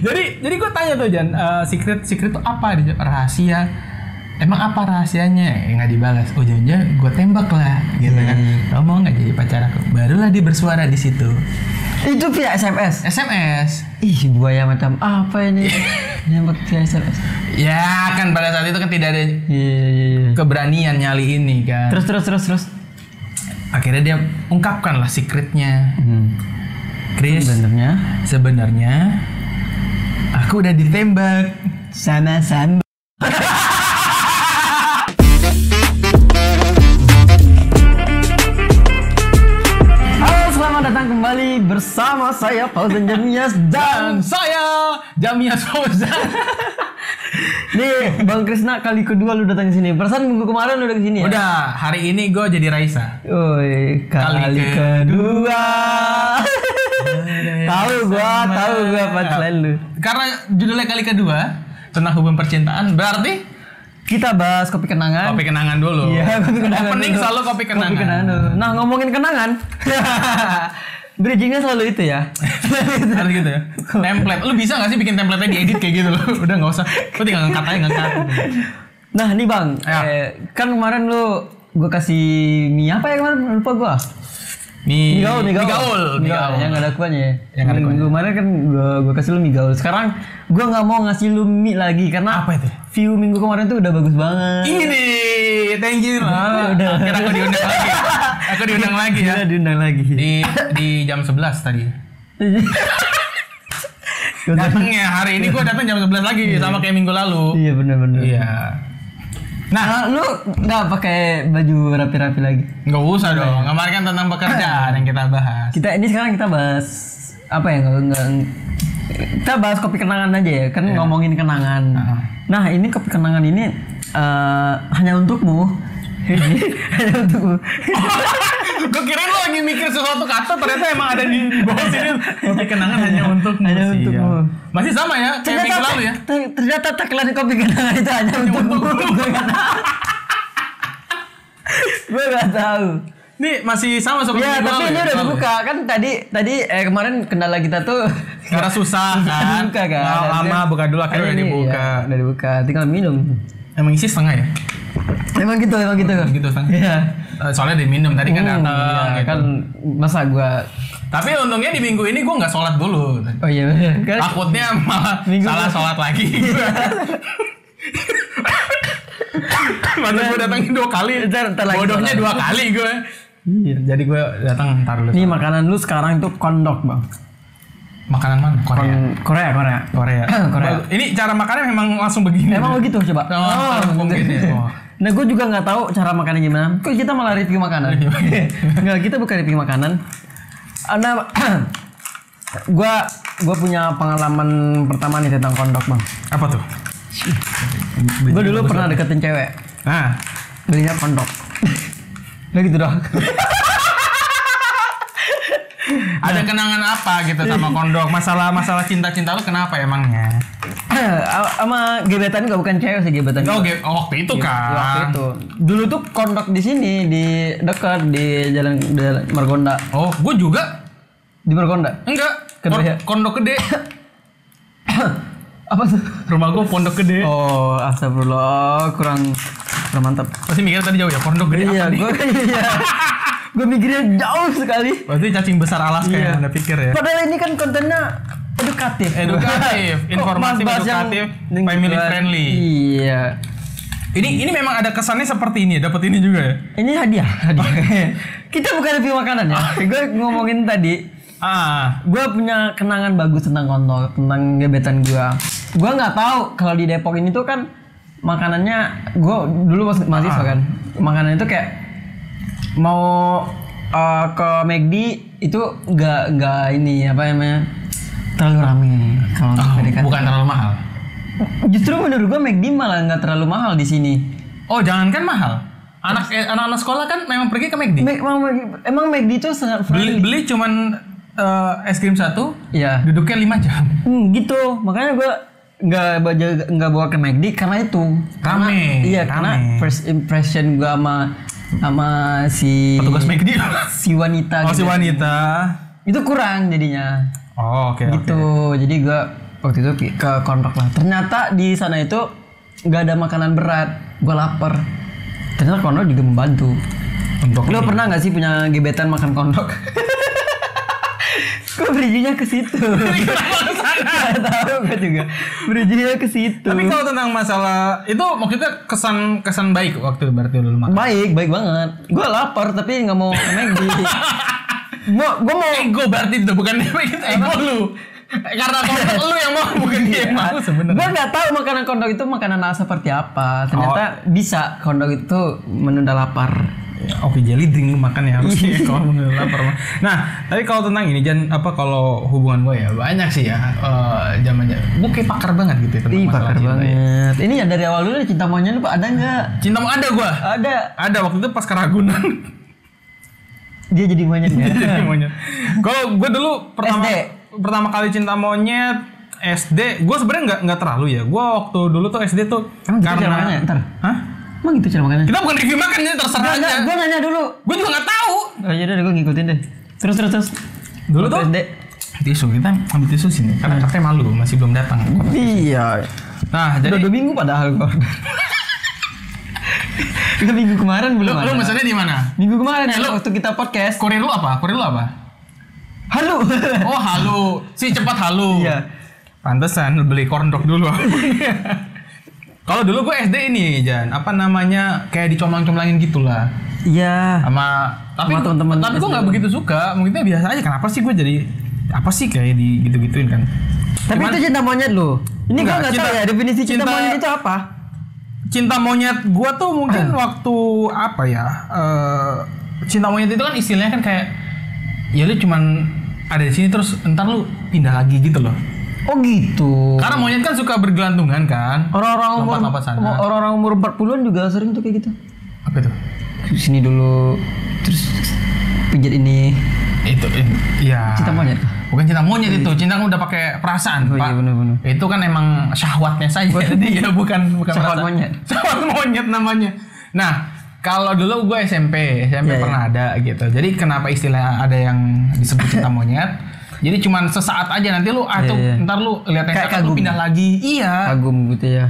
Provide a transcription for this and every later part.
Jadi gue tanya tuh Jan, secret tuh apa? Rahasia. Emang apa rahasianya? Nggak dibalas. Ujung-ujungnya gue tembak lah, gitu kan. Lo mau nggak jadi pacar aku? Barulah dia bersuara di situ. Itu via SMS. Ih, buaya macam apa ini? Nembak via SMS. Ya kan pada saat itu kan tidak ada keberanian nyali ini kan. Terus. Akhirnya dia ungkapkan lah secretnya. Chris, sebenarnya aku udah ditembak. Sama-sama. Kembali bersama saya Fauzan Jamias dan saya Jamias Fauzan. Nih Bang Krisna, kali kedua lu datang ke sini. Perasaan minggu kemarin lu udah ke sini ya? Udah, hari ini gue jadi Raisa. Kali kedua. Tahu gua punchline lu. Karena judulnya kali kedua tentang hubungan percintaan, berarti kita bahas kopi kenangan. Kopi kenangan dulu. Iya, kopi kenangan. Opening selalu kopi kenangan. Kopi kenangan dulu. Nah, ngomongin kenangan. Bridgingnya selalu itu ya. Harus gitu ya. Template. Lu bisa gak sih bikin template-nya diedit kayak gitu loh? Udah gak usah. Lu tinggal ngangkat. Nah nih Bang, kan kemarin lu gue kasih mie apa ya kemarin? Lupa gue. Mie gaul. Yang ada kuahnya. Kemarin kan gue kasih lu mie gaul. Sekarang gue nggak mau ngasih lu mie lagi karena apa itu? View minggu kemarin tuh udah bagus banget. Ini, thank you lah. Akhirnya aku diundang lagi. Diundang lagi. Di jam 11 tadi. Datangnya hari ini gue datang jam 11 lagi sama kayak minggu lalu. Iya benar. Iya. Nah, lu nggak pakai baju rapi-rapi lagi? Nggak usah dong. Kemarin kan tentang pekerjaan yang kita bahas. Sekarang kita bahas apa ya? Kita bahas kopi kenangan aja ya. Kan ngomongin kenangan. Nah, ini kopi kenangan ini hanya untukmu. Hanya untukmu. Gue kira lu lagi mikir sesuatu kata, ternyata emang ada di bawah sini. Kopi kenangan hanya untukmu. Masih sama ya, kayak minggu lalu ya. Ternyata tagline kopi kenangan itu hanya untukmu. Gue gak tahu. Ini masih sama seperti minggu lalu. Ya, tapi ini udah dibuka kan tadi kemarin kendala kita tuh karena susah kan. Dibuka kan. Lama buka dulu akhirnya dibuka. Udah dibuka, tinggal minum. Emang isi setengah ya? Emang gitu. Gitu setengah. Iya. Soalnya diminum tadi kan datang gitu. Kan masa gua. Tapi untungnya di minggu ini gua nggak sholat dulu. Oh iya. Takutnya malah salah sholat lagi. Masa gue datangin 2 kali. Bodohnya 2 kali gue. Iya. Jadi gue datang ntar dulu. Nih makanan lu sekarang itu kondok Bang. Makanan mana? Korea. Ini cara makannya memang langsung begini. Emang begitu coba. Nah gue juga nggak tahu cara makannya gimana. Kok kita malah review makanan? Nggak, kita bukan review makanan. Nah, gue punya pengalaman pertama nih tentang kondok Bang. Apa tuh? Gue dulu pernah deketin cewek. Belinya kondok. Udah gitu doang. Ada kenangan apa gitu sama kondok? Masalah cinta-cinta lu kenapa emangnya? Sama gebetan gak, bukan cewek sih gebetan. Waktu itu kan. Waktu itu. Dulu tuh kondok di sini di dekat di jalan Margonda. Oh, gue juga di Margonda. Enggak. Kondok gede. Apa tuh? Rumah gue Pondok Gede. Oh, astagfirullah, kurang mantap. Pasti mikirnya tadi jauh ya, Pondok Gede apa nih? Gue mikirnya jauh sekali. Berarti cacing besar Alaska yang Anda pikir ya? Padahal ini kan kontennya edukatif, informatif, edukatif, family friendly. Iya. Ini memang ada kesannya seperti ini, dapat ini juga ya? Ini hadiah. Kita bukan review makanan ya. Gue ngomongin tadi. Gue punya kenangan bagus tentang kondok, tentang gebetan gue. Gue nggak tahu kalau di Depok ini tuh kan makanannya, gue dulu mahasiswa kan, makanannya itu kayak mau ke McD itu nggak ini apa namanya terlalu rame kalau bukan terlalu mahal. Justru menurut gue McD malah nggak terlalu mahal di sini. Oh jangankan mahal, anak-anak sekolah kan memang pergi ke McD. Emang McD itu sangat beli cuman es krim 1, duduknya 5 jam. Gitu, makanya gue nggak bawa ke McD karena itu rame. Iya, karena first impression gue sama si petugas McD, si wanita. Si wanita itu kurang jadinya. Oh oke. Gitu, jadi gue waktu itu ke kondok lah. Ternyata di sana itu nggak ada makanan berat. Gue lapar. Ternyata kondok juga membantu. Untuk Lo pernah nggak sih punya gebetan makan kondok? Kok bridging-nya ke situ? Gak tahu gue juga. Bridging-nya ke situ. Tapi kalau tentang masalah itu maksudnya kesan baik waktu itu berarti lu makan. Baik banget. Gue lapar tapi nggak mau McD. Gue mau Ego berarti itu bukan ego lu. Karena kalau lu yang mau bukan dia yang mau sebenarnya. Gue nggak tahu makanan kondok itu makanan seperti apa. Ternyata bisa kondok itu menunda lapar. Ya, oke, jelly drink lu makan ya harusnya kalau menurut lapar. Nah, tapi kalau tentang ini kalau hubungan gue ya banyak sih ya zamannya. Gue kayak pakar banget gitu ya tentang masalah pakar cinta. banget. Ya. Ini ya dari awal dulu cinta monyet lu ada nggak? Cinta mau ada gue. Ada waktu itu pas ke Ragunan. Dia jadi monyet ya. Jadi monyet. Kalau gue dulu pertama kali cinta monyet SD, gue sebenarnya nggak terlalu ya. Gue waktu dulu tuh SD tuh karena Hah? Emang gitu cara makannya? Kita bukan review makannya, terserah aja. Gue nanya dulu. Gue juga nggak tahu. Oh iya deh, gue ngikutin deh. Terus. Dulu tuh SD. Tisu kita ambil tisu sini. Karena katanya malu masih belum datang. Iya. Nah, jadi 2 minggu padahal gue. Kita minggu kemarin belum ada. Lu maksudnya di mana? Minggu kemarin waktu kita podcast. Korea lu apa? Halo. Oh, halo. Si cepat halo. Iya. Pantesan beli kondok dulu. Kalau dulu gue SD ini, Jan, apa namanya, kayak dicomlang-comlangin gitulah. Iya. Tapi teman-teman. Tapi gue nggak begitu suka. Mungkin biasa aja. Kenapa sih gue jadi apa sih kayak di gitu-gituin kan? Tapi itu cinta monyet lo. Ini gue nggak tahu ya definisi cinta monyet itu apa. Cinta monyet gue tuh mungkin waktu apa ya? Cinta monyet itu kan istilahnya kan kayak ya lu cuman ada di sini terus entar lu pindah lagi gitu loh. Oh gitu. Karena monyet kan suka bergelantungan kan. Orang-orang umur 40-an juga sering tuh kayak gitu. Apa itu? Sini dulu terus pijat ini. Itu iya. Cinta monyet. Bukan cinta monyet itu, cinta kan udah pakai perasaan, Pak. Iya benar. Itu kan emang syahwatnya saja. Jadi ya bukan syahwat monyet. Syahwat monyet namanya. Nah, kalau dulu gue SMP pernah ada gitu. Jadi kenapa istilah ada yang disebut cinta monyet? Jadi cuman sesaat aja nanti lu ntar lu lihat yang kagum pindah lagi. Iya. Kagum gitu ya.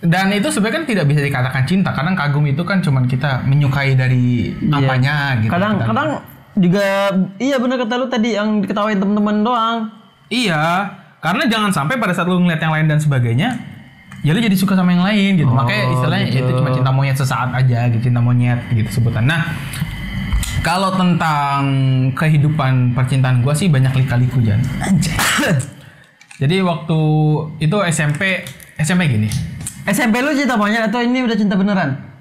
Dan itu sebenarnya kan tidak bisa dikatakan cinta. Kadang kagum itu kan cuman kita menyukai dari apanya gitu. Kadang juga iya benar kata lu tadi yang diketawain teman-teman doang. Iya. Karena jangan sampai pada saat lu ngeliat yang lain dan sebagainya, ya lu jadi suka sama yang lain gitu. Makanya istilahnya gitu. Itu cuma cinta monyet sesaat aja gitu, cinta monyet gitu sebutan. Nah, kalau tentang kehidupan percintaan gue sih banyak lika-liku Jan. Anjay. Jadi waktu itu SMP gini. SMP lu cinta monyet atau ini udah cinta beneran?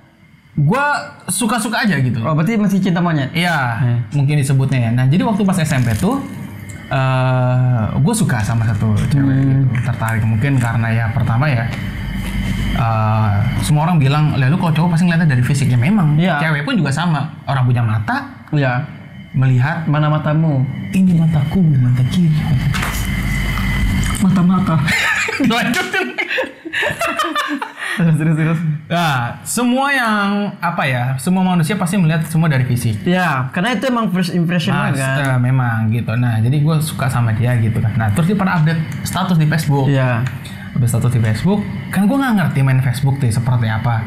Gue suka-suka aja gitu. Oh berarti masih cinta monyet? Iya, mungkin disebutnya ya. Nah jadi waktu pas SMP tuh, gue suka sama satu cewek gitu. Tertarik mungkin karena ya pertama ya. Semua orang bilang, lalu kalau cowok pasti ngeliatnya dari fisiknya. Memang, cewek pun juga sama. Orang punya mata, melihat mana matamu. Ini mataku, mata kiri. Mata. Lanjutin. Terus. Nah, semua yang semua manusia pasti melihat semua dari fisik. Ya, karena itu emang first impression kan. Memang gitu. Nah, jadi gue suka sama dia gitu kan. Nah, terus dia pernah update status di Facebook. Iya. Status di Facebook, kan gue nggak ngerti main Facebook tuh seperti apa.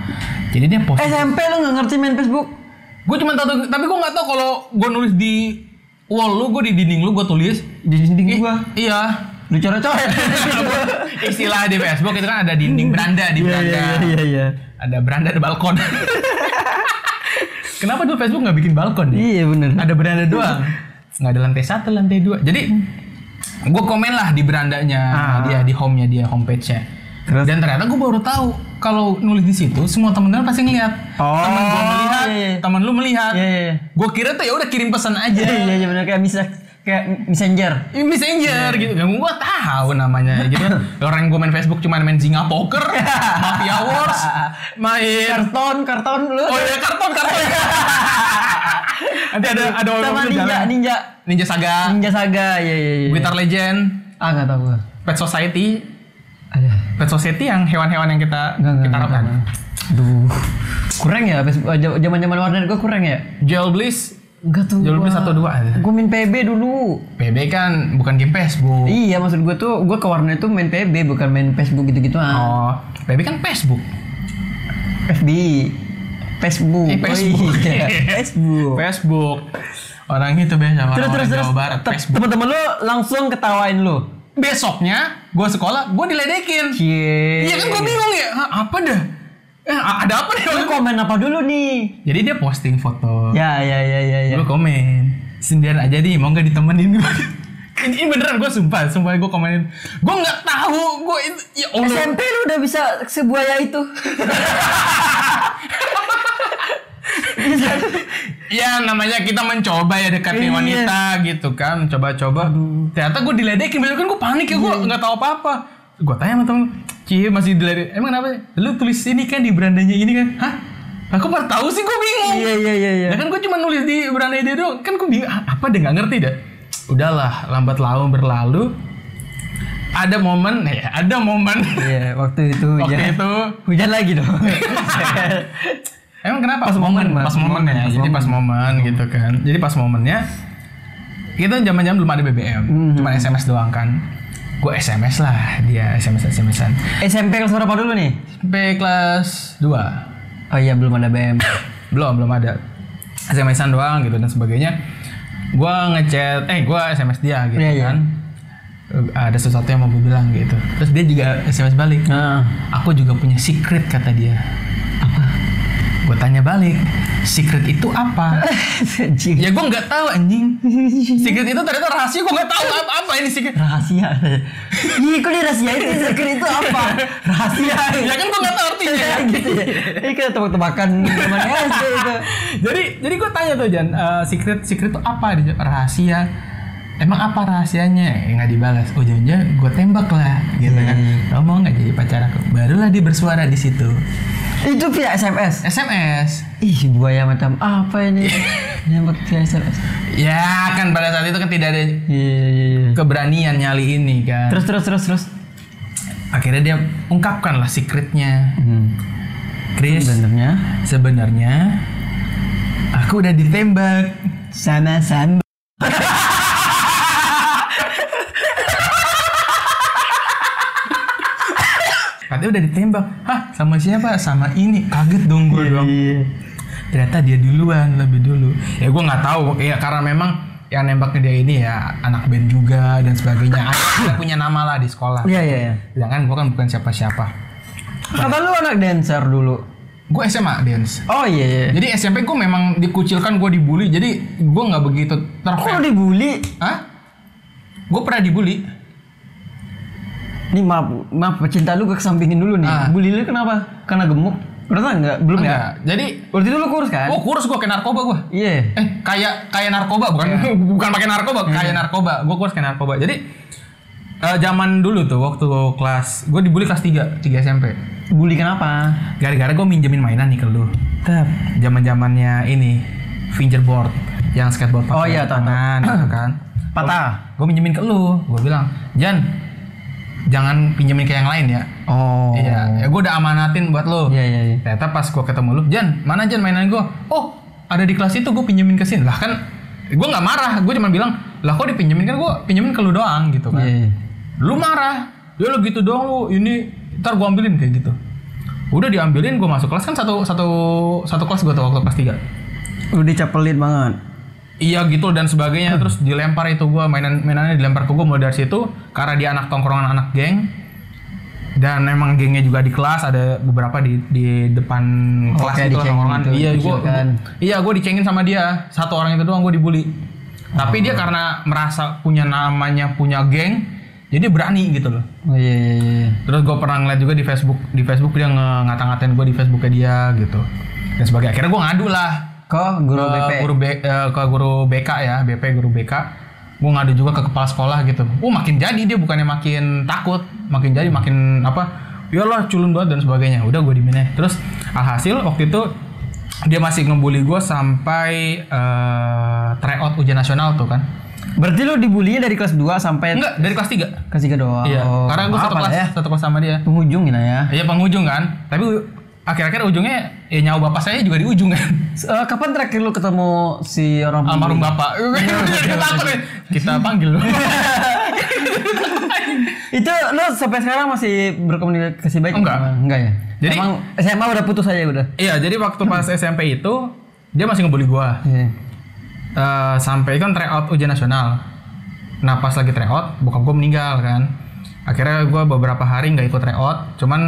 Jadi dia post. SMP lu nggak ngerti main Facebook? Gue cuma tahu, tapi gue nggak tahu kalau gue nulis di wall lu, gue di dinding lu, gue tulis di dinding gue. Iya. Lu coret-coret. Istilah di Facebook itu kan ada dinding beranda di beranda. Iya. Ada beranda, ada balkon. Kenapa dulu Facebook nggak bikin balkon? Iya bener. Ada beranda doang. Nggak ada lantai 1, lantai 2. Jadi gue komen lah di berandanya dia, di home-nya dia, homepage-nya. Terus? Dan ternyata gue baru tahu kalau nulis di situ semua temen-temen pasti ngeliat. Temen gue melihat, temen lu melihat. Gue kira tuh ya udah kirim pesan aja. Iya benar kayak messenger gitu. Gak gue tahu namanya gitu. Orang gue main Facebook cuma main Zinga Poker, Mafia Wars, main karton lu. Oh iya karton. Nanti ada sama Ninja Saga. Iya. Guitar Legend. Enggak tahu gua. Pet Society. Ada. Pet Society yang hewan-hewan yang kita harapkan. Duh. Kurang ya zaman-zaman warnet gua kurang ya. Jail Bliss Enggak tuh. Jual beli 1-2 aja. Gue main PB dulu. PB kan bukan game Facebook. Iya, maksud gue tuh gue ke warnet tuh main PB bukan main Facebook gitu-gituan. Oh, PB kan Facebook. FB. Facebook. Facebook. Oh, iya. Facebook. Facebook. Orang itu biasa orang Jawa Barat. Facebook. Temen-temen lu langsung ketawain lu. Besoknya gue sekolah, gue diledekin. Iya kan gue bingung ya. Hah, apa dah? Ada apa nih? Lu komen apa dulu nih? Jadi dia posting foto. Ya. Gue komen. Sendirian aja nih, mau nggak ditemenin? Ini beneran gue sumpah gue komenin. Gue nggak tahu, gue itu ya Allah. SMP lu udah bisa sebuaya itu. Ya namanya kita mencoba ya deketin wanita gitu kan, coba-coba. Ternyata gue diledekin, besok kan gue panik ya, gue nggak tahu apa-apa. Gue tanya sama temen, Cie masih diledekin. Emang kenapa? Lu tulis ini kan di berandanya ini kan? Hah? Aku baru tahu sih, gue bingung. Iya. Ya kan gue cuma nulis di beranda dia doang, kan gue bingung apa deh, nggak ngerti dah. Udahlah, lambat laun berlalu. Ada momen. Iya, waktu itu hujan lagi dong. Emang kenapa? Pas momen ya. Jadi pas momen gitu kan. Jadi pas momennya kita zaman-zaman belum ada BBM, cuma SMS doang kan. Gue SMS lah, dia SMS-an. SMP kelas berapa dulu nih? SMP kelas 2. Oh iya, belum ada BM. belum ada. SMS-an doang gitu dan sebagainya. Gue ngechat, gue SMS dia gitu kan. Ada sesuatu yang mau gue bilang gitu. Terus dia juga SMS balik. Aku juga punya secret, kata dia. Apa? Gue tanya balik, secret itu apa? Ya gue nggak tahu anjing. Secret itu ternyata rahasia, gue nggak tahu apa ini secret. Rahasia. Ih, kok dirahasiain secret itu apa? Rahasia. Ya kan gue nggak tahu artinya. Gitu ya. Ini kayak tebak-tebakan zaman SD itu. Jadi gue tanya tuh Jan, secret itu apa? Rahasia. Emang apa rahasianya? Nggak dibalas. Oh jangan gue tembak lah, gitu kan. Lo mau nggak jadi pacar aku? Barulah dia bersuara di situ. Itu via SMS. Ih, buaya macam apa ini? Nembak via SMS. Ya kan pada saat itu kan tidak ada keberanian nyali ini kan. Terus. Akhirnya dia ungkapkan lah secretnya. Chris, sebenarnya aku udah ditembak. Sama-sama. Katanya udah ditembak. Hah, sama siapa? Sama ini. Kaget dong gue dong. Ternyata dia lebih dulu. Ya gue nggak tahu. Ya karena memang yang nembaknya dia ini ya anak band juga dan sebagainya. Dia punya nama lah di sekolah. Iya. Sedangkan gue kan bukan siapa-siapa. Kata lu anak dancer dulu. Gue SMA dance. Oh iya. Jadi SMP gue memang dikucilkan, gue dibully. Jadi gue nggak begitu Kok dibully? Hah? Gue pernah dibully. Nih maaf pecinta lu gue kesampingin dulu nih. Bully lu kenapa? Karena gemuk? Berarti enggak? Belum ya? Jadi waktu itu lu kurus kan? Oh kurus, gue kayak narkoba gue. Iya. Kayak narkoba, bukan pakai narkoba, kayak narkoba. Gue kurus kayak narkoba. Jadi zaman dulu tuh waktu kelas, gue dibully kelas 3 SMP. Bully kenapa? Gara-gara gue minjemin mainan nih ke lu. Zaman-zamannya ini fingerboard, yang skateboard pakai tangan gitu kan. Patah. Gue minjemin ke lu. Gue bilang, Jan, jangan pinjemin ke yang lain ya. Oh. Iya, ya gue udah amanatin buat lo. Iya. Ternyata pas gue ketemu lu, Jan, mana Jan mainan gue? Oh, ada di kelas itu, gue pinjemin ke sini. Lah kan, gue nggak marah, gue cuma bilang, lah kok dipinjemin, kan gue pinjemin ke lu doang gitu kan. Iya. Lu marah, ya lo gitu doang lu, ini ntar gue ambilin kayak gitu. Udah diambilin, gue masuk kelas kan satu kelas gue tuh waktu kelas 3. Udah dicapelit banget. Iya gitu dan sebagainya. Terus dilempar itu gue, mainannya dilempar ke gue. Mulai dari situ, karena dia anak tongkrongan, anak geng, dan emang gengnya juga di kelas, ada beberapa di depan kelas itu tongkrongan. Iya gue dicengin sama dia. Satu orang itu doang gue dibully. Tapi dia karena merasa punya geng, jadi berani gitu loh. Oh iya. Terus gue pernah ngeliat juga di Facebook dia ngata-ngatain gue di Facebooknya dia gitu dan sebagainya. Akhirnya gue ngadu lah ke guru BK ya, guru BK. Gue ngadu juga ke kepala sekolah gitu. Makin jadi dia, bukannya makin takut, makin jadi makin iyalah culun banget dan sebagainya. Udah gue dimana. Terus alhasil waktu itu dia masih ngebully gue sampai tryout ujian nasional tuh kan. Berarti lu dibulinya dari kelas 2 sampai... Enggak, dari kelas 3. Kelas 3 doang. Iya, karena gue satu kelas sama dia. Penghujung gitu ya. Iya, penghujung kan. Tapi akhir-akhir ujungnya ya nyawa bapak saya juga di ujung kan. Kapan terakhir lu ketemu si orang Almarhum bapak. Kita panggil lu. Itu lu sampai sekarang masih berkomunikasi baik? Enggak ya? Jadi emang SMA udah putus aja udah? Iya, jadi waktu pas SMP itu dia masih ngebully gua. Sampai kan tryout ujian nasional. Nah pas lagi tryout, bokap gua meninggal kan. Akhirnya gua beberapa hari nggak ikut tryout. Cuman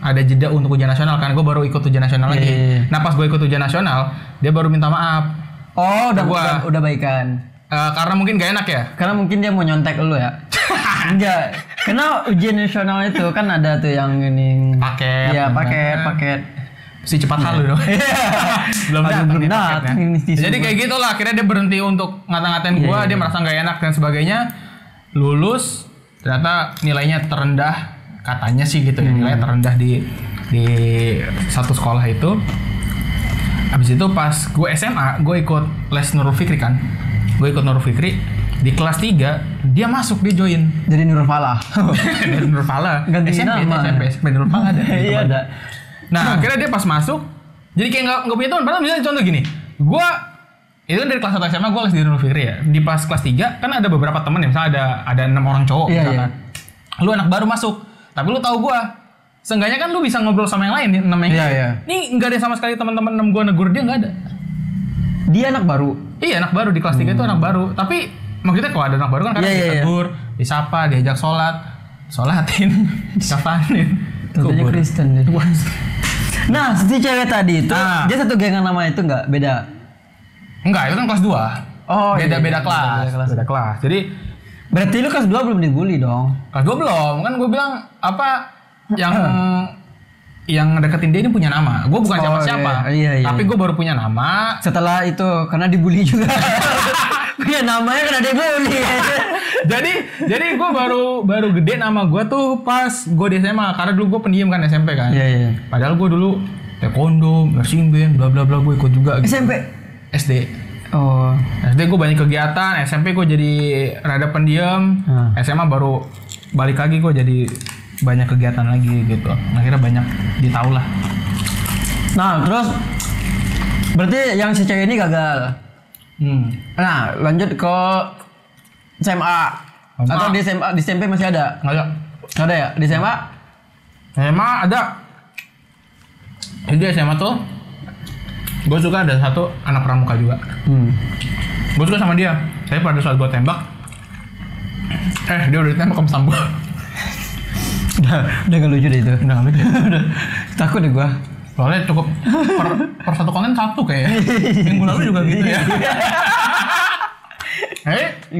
ada jeda untuk ujian nasional kan. Gua baru ikut ujian nasional lagi. Nah pas gua ikut ujian nasional, dia baru minta maaf. Oh, udah baikan. Karena mungkin gak enak ya? Karena mungkin dia mau nyontek lu ya? Enggak. Karena ujian nasional itu kan ada tuh yang ini paket. Iya, paket. Si cepat halu dong. belum datang. Jadi kayak gitulah. Akhirnya dia berhenti untuk ngata-ngatain gua. Dia merasa nggak enak dan sebagainya. Lulus, ternyata nilainya terendah. Katanya sih gitu ya. Nilainya terendah di satu sekolah itu. Habis itu pas gue SMA, gue ikut les Nurul Fikri kan. Gue ikut Nurul Fikri. Di kelas 3, dia masuk, dia join. Jadi Nurul Falah. Dari Nurul Falah. Ganti SMP Nurul Falah ada. Iya ada. Nah akhirnya dia pas masuk, jadi kayak nggak punya teman. Padahal misalnya contoh gini, gue itu dari kelas 1 SMA gue les di Nurul Fikri ya. Di pas kelas 3 kan ada beberapa teman ya, misalnya ada 6 orang cowok misalkan. Lu anak baru masuk, tapi lu tahu gue. Seenggaknya kan lu bisa ngobrol sama yang lain nih, namanya. Nih nggak ada sama sekali teman-teman gue negur dia, nggak ada. Dia anak baru. Iya anak baru di kelas 3 itu anak baru. Tapi maksudnya kalau ada anak baru kan kadang ditegur, disapa, diajak sholatin, kafanin. Tentunya Kristen deh. Nah si cewek tadi itu dia satu gengan nama itu nggak beda? Enggak, itu kan kelas 2. Oh beda kelas. Beda kelas. Jadi berarti lu kelas 2 belum dibully dong? Kelas 2 belum. Kan gue bilang apa yang deketin dia ini punya nama. Gue bukan siapa-siapa. Iya. Tapi gue baru punya nama. Setelah itu karena dibully juga. Punya namanya karena dibully. jadi gue baru gede nama gue tuh pas gue di SMA. Karena dulu gue pendiam kan SMP kan. Iya. Padahal gue dulu taekwondo, marching band, bla bla bla, gue ikut juga. Gitu. SMP? SD. Oh. SD gue banyak kegiatan. SMP gue jadi rada pendiam. SMA baru balik lagi gue jadi banyak kegiatan lagi gitu. Akhirnya banyak ditahu lah. Nah terus berarti yang si cewek ini gagal. Nah lanjut ke SMA. Atau di SMP masih ada? Nggak ada. Nggak ada ya? Di SMA? SMA ada. Jadi SMA tuh gue suka ada satu anak pramuka juga. Gue suka sama dia. Tapi pada saat gue tembak, dia udah ditembak sama Sambo. Udah gak lucu deh itu. Udah gak lucu. Takut deh gua. Soalnya cukup per satu konten satu kayaknya. Minggu lalu juga gitu ya.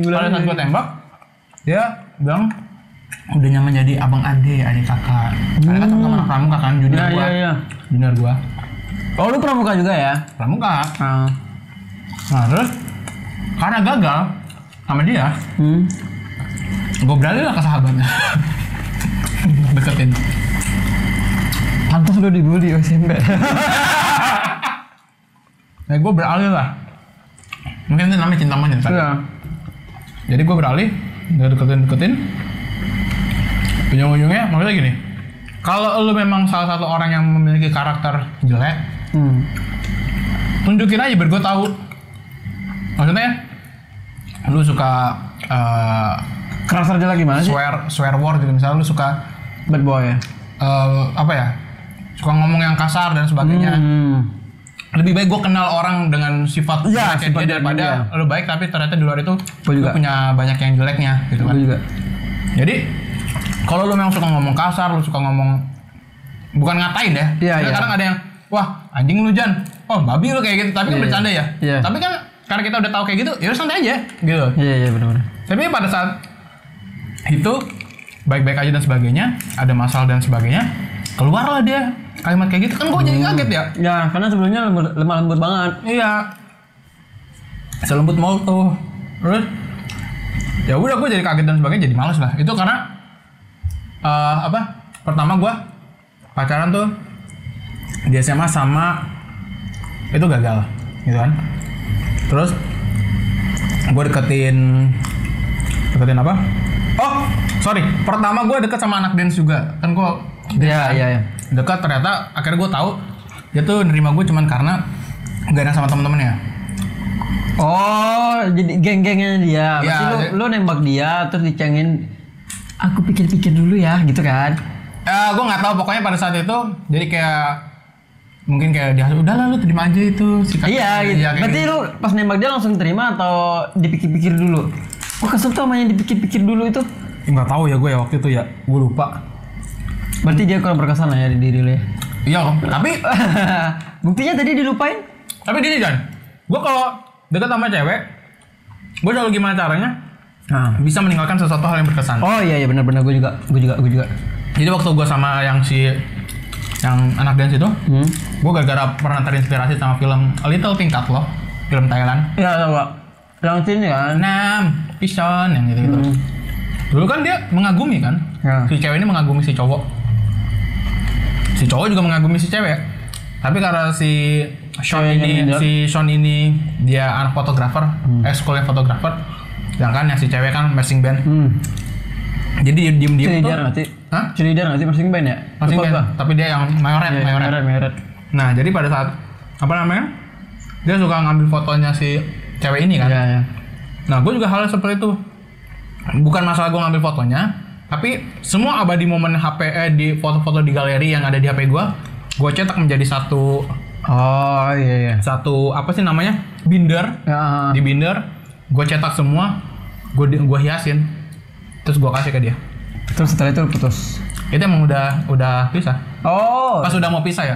Pada saat gue tembak, dia bilang udah nyaman jadi abang adik kakak. Karena kan sama anak pramuka kan, junior gua. Iya. Junior gua. Oh lu pramuka juga ya? Pramuka. Nah terus karena gagal sama dia, gue beralih lah ke sahabatnya. Deketin. Pantas lu dibully SMP. Nah gue beralih lah. Mungkin itu namanya cinta monyet kan? Iya. Jadi gue beralih, deketin. Ujung-ujungnya maksudnya gini. Kalau lu memang salah satu orang yang memiliki karakter jelek, tunjukin aja biar gue tahu. Maksudnya lu suka karakter jelek gimana sih? Swear word gitu, misalnya lu suka bad boy ya? Suka ngomong yang kasar dan sebagainya. Lebih baik gue kenal orang dengan sifat jeleknya dia daripada lu baik tapi ternyata di luar itu lu punya banyak yang jeleknya gitu kan. Juga. Jadi kalau lu memang suka ngomong kasar, lu suka ngomong bukan ngatain ya. Iya. Kadang ada yang wah anjing lu Jan, oh babi lu kayak gitu, tapi kan bercanda ya. Iya. Tapi kan karena kita udah tahu kayak gitu, ya santai aja gitu. Iya benar. Tapi pada saat itu baik-baik aja dan sebagainya, ada masalah dan sebagainya, keluarlah dia kalimat kayak gitu, kan gue jadi kaget ya. Ya karena sebelumnya lemah lembut banget. Iya. Selembut mau tuh. Terus ya udah gue jadi kaget dan sebagainya, jadi males lah. Itu karena pertama gue pacaran tuh di SMA sama itu gagal gitu kan. Terus gue deketin apa? Oh, sorry. Pertama gue deket sama anak dance juga. Kan gue Iya. dekat, ternyata akhirnya gue tahu Dia tuh nerima gue cuman karena gak enak sama temen-temennya. Oh, jadi geng-gengnya dia. Iya, Berarti lu nembak dia terus dicengin. Aku pikir-pikir dulu ya, gitu kan? Gue nggak tahu, pokoknya pada saat itu jadi kayak mungkin kayak dia udahlah lu terima aja itu sikap. Iya, gitu. Berarti gitu. lu pas nembak dia langsung terima atau dipikir-pikir dulu? Gue kesel tuh sama yang dipikir-pikir dulu itu. Nggak tahu ya gue ya waktu itu ya, gue lupa. Berarti dia kurang berkesan lah ya di diri lu ya. Iya, tapi buktinya tadi dilupain. tapi gini Jan, gue kalau deket sama cewek, gue selalu gimana caranya bisa meninggalkan sesuatu hal yang berkesan. Oh iya benar-benar gue juga. Jadi waktu gue sama yang anak dance itu, gue gara-gara pernah terinspirasi sama film A Little Pink Cat loh, film Thailand. Iya tahu. Yang sini kan. Pison yang gitu-gitu. Dulu kan dia mengagumi kan, si cewek ini mengagumi si cowok. Si cowok juga mengagumi si cewek. Tapi karena si Sean ini dia anak fotografer, sekolahnya fotografer, sedangkan yang si cewek kan marching band. Jadi diem tuh. Cheerleader nggak sih marching band ya? Marching band, tapi dia yang mayoret. Nah jadi pada saat dia suka ngambil fotonya si cewek ini kan. Iya. Nah gue juga hal seperti itu. Bukan masalah gue ngambil fotonya, tapi semua abadi momen HP di foto-foto di galeri yang ada di HP gue cetak menjadi satu. Oh iya. Satu apa sih namanya? Binder. Ya. Di binder, gue cetak semua, gue hiasin, terus gue kasih ke dia. Terus setelah itu putus. Itu emang udah pisah. Oh. Pas udah mau pisah ya,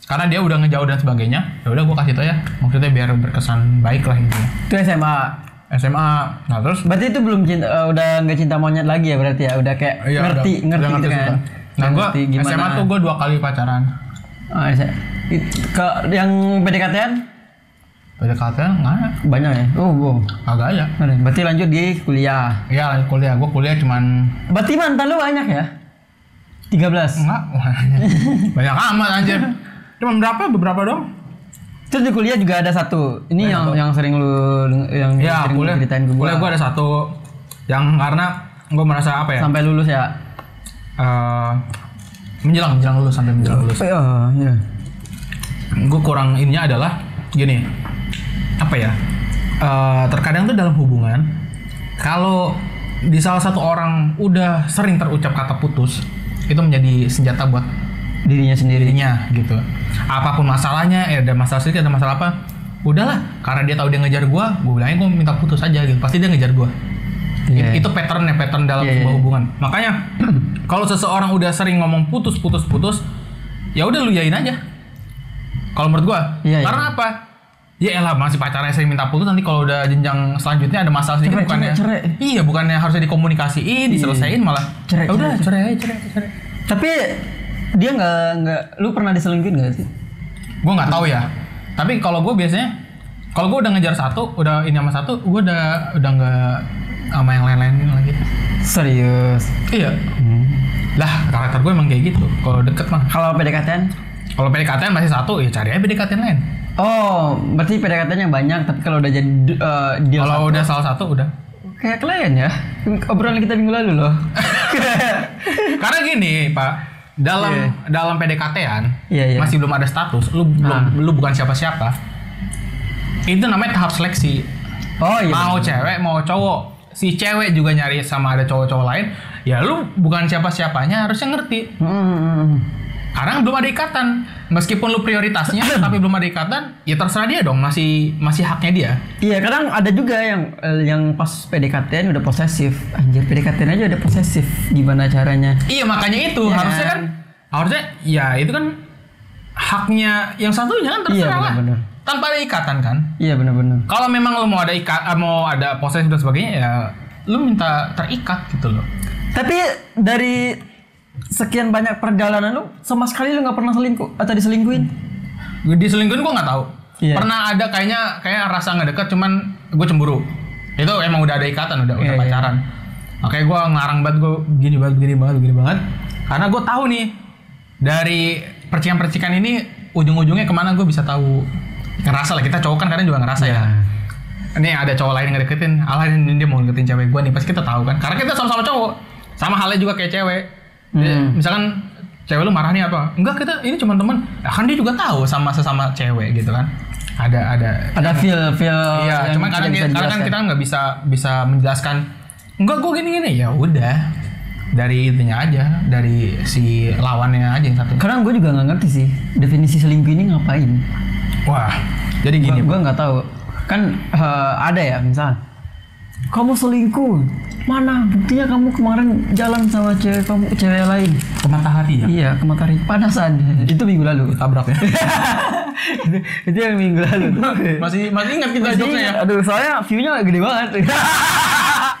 karena dia udah ngejauh dan sebagainya. Ya udah gue kasih tau ya, maksudnya biar berkesan baik lah intinya. Itu SMA. Nah terus. Berarti itu belum udah nggak cinta monyet lagi ya berarti ya, udah kayak ngerti udah gitu kan. Nah gue SMA tuh gue 2 kali pacaran. Ke yang PDKT-an? PDKT-an nggak banyak ya? Oh. Agak ya. Berarti lanjut di kuliah. Iya lanjut kuliah. Gue kuliah cuman. Berarti mantan lu banyak ya? 13? Enggak. Banyak amat anjir. Cuman beberapa dong. Terus di kuliah juga ada satu. Ini yang sering lu sering ceritain ke gue. Kuliah gue ada satu yang karena gue merasa apa ya? Sampai lulus ya? Menjelang lulus sampai menjelang lulus. Iya. Gue kurang ininya adalah gini. Apa ya? Terkadang tuh dalam hubungan kalau di salah satu orang udah sering terucap kata putus, itu menjadi senjata buat dirinya gitu. Apapun masalahnya, ada masalah sedikit, ada masalah apa, udahlah, karena dia tahu dia ngejar gue bilangin gue minta putus aja gitu. Pasti dia ngejar gue. Itu pattern dalam sebuah hubungan. Makanya kalau seseorang udah sering ngomong putus, ya udah lu yain aja. Kalau menurut gue, karena apa? Ya elah masih pacarnya sering minta putus, nanti kalau udah jenjang selanjutnya ada masalah sedikit cerai. Iya, bukannya harusnya dikomunikasiin, diselesain malah cerai. Tapi dia nggak, lu pernah diselingkuhin nggak sih? Gue nggak tahu ya. Tapi kalau gue biasanya, kalau gue udah ngejar satu, udah ini sama satu, gue udah nggak sama yang lain-lain lagi. Serius? Iya. Lah karakter gue emang kayak gitu. Kalau deket mah. Kalau PDKT-an? Kalau PDKT masih satu, ya cari aja PDKT lain. Oh, berarti PDKT-nya banyak, tapi kalau udah jadi deal kalau udah salah satu udah. Kayak klien ya. Obrolan kita minggu lalu loh. Karena gini, Pak, dalam PDKT-an masih belum ada status, lu bukan siapa-siapa. Itu namanya tahap seleksi. Oh iya. Mau cewek, mau cowok. Si cewek juga nyari sama ada cowok-cowok lain, ya lu bukan siapa-siapanya harusnya ngerti. Karena belum ada ikatan. Meskipun lu prioritasnya tapi belum ada ikatan, ya terserah dia dong, masih haknya dia. Iya, kadang ada juga yang pas PDKT-an udah posesif. Anjir, PDKT aja udah posesif. Gimana caranya? Iya, makanya itu harusnya ya itu kan haknya yang satunya kan terserah lah. Bener. Tanpa ada ikatan kan? Iya, benar-benar. Kalau memang lu mau ada posesif dan sebagainya, ya lu minta terikat gitu loh. Tapi dari sekian banyak perjalanan lu, sama sekali lu nggak pernah selingkuh atau diselingkuhin? Diselingkuhin gua nggak tahu. Yeah. Pernah ada kayak rasa nggak dekat, cuman gue cemburu. Itu emang udah ada ikatan, udah pacaran. Makanya gue ngelarang banget, gue begini banget. Karena gue tahu nih dari percikan-percikan ini ujung-ujungnya kemana, gue bisa tahu. Ngerasa lah, kita cowok kan kadang juga ngerasa ya. Ini ada cowok lain yang ngedeketin, ini dia mau ngedeketin cewek gue nih, pasti kita tahu kan. Karena kita sama-sama cowok. Sama halnya juga kayak cewek. Misalkan cewek lu marah nih apa? Enggak, kita ini cuma teman. Kan dia juga tahu sama sesama cewek gitu kan. Ada feel. Iya, cuma kadang kan kita nggak bisa menjelaskan. Enggak, gue gini. Ya udah. Dari intinya aja, dari si lawannya aja yang satu. Karena gue juga nggak ngerti sih definisi selingkuh ini ngapain. Wah, jadi gini. Gue nggak tahu. Kan ada ya misal, kamu selingkuh, mana buktinya kamu kemarin jalan sama cewek lain. Ke Matahari ya? Iya, ke Matahari. Panasan. Itu minggu lalu. Tabrak ya. itu yang minggu lalu. masih ingat kita jokesnya ya? Aduh, soalnya view-nya gede banget.